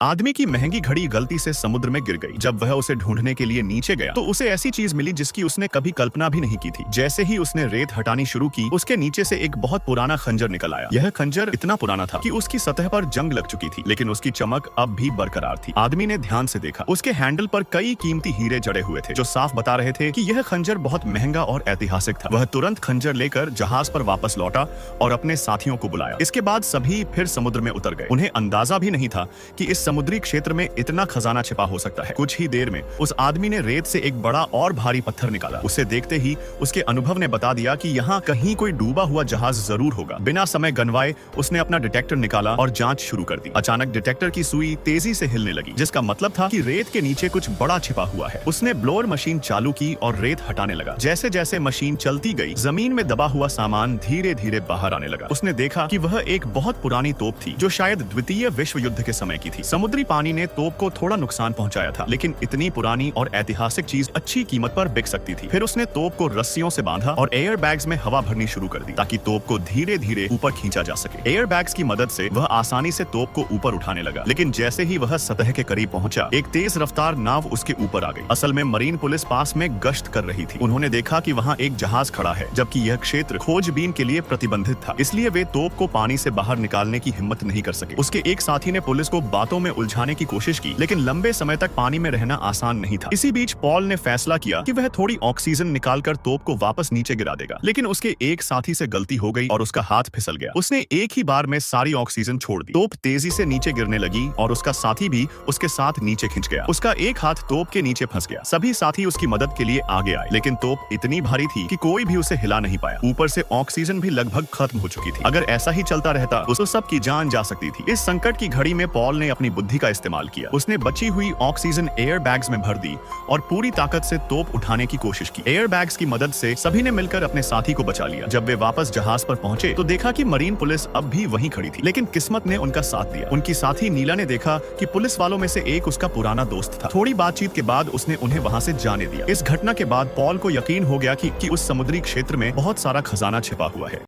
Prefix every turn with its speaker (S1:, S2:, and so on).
S1: आदमी की महंगी घड़ी गलती से समुद्र में गिर गई। जब वह उसे ढूंढने के लिए नीचे गया तो उसे ऐसी चीज मिली जिसकी उसने कभी कल्पना भी नहीं की थी। जैसे ही उसने रेत हटानी शुरू की, उसके नीचे से एक बहुत पुराना खंजर निकल आया। यह खंजर इतना पुराना था कि उसकी सतह पर जंग लग चुकी थी, लेकिन उसकी चमक अब भी बरकरार थी। आदमी ने ध्यान से देखा, उसके हैंडल पर कई कीमती हीरे जड़े हुए थे, जो साफ बता रहे थे कि यह खंजर बहुत महंगा और ऐतिहासिक था। वह तुरंत खंजर लेकर जहाज पर वापस लौटा और अपने साथियों को बुलाया। इसके बाद सभी फिर समुद्र में उतर गए। उन्हें अंदाजा भी नहीं था कि इस समुद्री क्षेत्र में इतना खजाना छिपा हो सकता है। कुछ ही देर में उस आदमी ने रेत से एक बड़ा और भारी पत्थर निकाला। उसे देखते ही उसके अनुभव ने बता दिया कि यहाँ कहीं कोई डूबा हुआ जहाज जरूर होगा। बिना समय गंवाए उसने अपना डिटेक्टर निकाला और जांच शुरू कर दी। अचानक डिटेक्टर की सुई तेजी से हिलने लगी, जिसका मतलब था कि रेत के नीचे कुछ बड़ा छिपा हुआ है। उसने ब्लोअर मशीन चालू की और रेत हटाने लगा। जैसे जैसे मशीन चलती गई, जमीन में दबा हुआ सामान धीरे धीरे बाहर आने लगा। उसने देखा कि वह एक बहुत पुरानी तोप थी, जो शायद द्वितीय विश्व युद्ध के समय की थी। समुद्री पानी ने तोप को थोड़ा नुकसान पहुंचाया था, लेकिन इतनी पुरानी और ऐतिहासिक चीज अच्छी कीमत पर बिक सकती थी। फिर उसने तोप को रस्सियों से बांधा और एयर बैग्स में हवा भरनी शुरू कर दी, ताकि तोप को धीरे धीरे ऊपर खींचा जा सके। एयर बैग्स की मदद से वह आसानी से तोप को ऊपर उठाने लगा, लेकिन जैसे ही वह सतह के करीब पहुंचा, एक तेज रफ्तार नाव उसके ऊपर आ गई। असल में मरीन पुलिस पास में गश्त कर रही थी। उन्होंने देखा कि वहाँ एक जहाज खड़ा है, जबकि यह क्षेत्र खोजबीन के लिए प्रतिबंधित था। इसलिए वे तोप को पानी से बाहर निकालने की हिम्मत नहीं कर सके। उसके एक साथी ने पुलिस को बातों में उलझाने की कोशिश की, लेकिन लंबे समय तक पानी में रहना आसान नहीं था। इसी बीच पॉल ने फैसला किया कि वह थोड़ी ऑक्सीजन निकालकर तोप को वापस नीचे गिरा देगा, लेकिन उसके एक साथी से गलती हो गई और उसका हाथ फिसल गया। उसने एक ही बार में सारी ऑक्सीजन छोड़ दी। तोप तेजी से नीचे गिरने लगी और उसका साथी भी उसके साथ नीचे खिंच गया। उसका एक हाथ तोप के नीचे फंस गया। सभी साथी उसकी मदद के लिए आगे आए, लेकिन तोप इतनी भारी थी कि कोई भी उसे हिला नहीं पाया। ऊपर से ऑक्सीजन भी लगभग खत्म हो चुकी थी। अगर ऐसा ही चलता रहता तो सबकी जान जा सकती थी। इस संकट की घड़ी में पॉल ने अपनी बुद्धि का इस्तेमाल किया। उसने बची हुई ऑक्सीजन एयर बैग्स में भर दी और पूरी ताकत से तोप उठाने की कोशिश की। एयर बैग्स की मदद से सभी ने मिलकर अपने साथी को बचा लिया। जब वे वापस जहाज पर पहुंचे तो देखा कि मरीन पुलिस अब भी वहीं खड़ी थी, लेकिन किस्मत ने उनका साथ दिया। उनकी साथी नीला ने देखा कि पुलिस वालों में से एक उसका पुराना दोस्त था। थोड़ी बातचीत के बाद उसने उन्हें वहां से जाने दिया। इस घटना के बाद पॉल को यकीन हो गया कि उस समुद्री क्षेत्र में बहुत सारा खजाना छिपा हुआ है।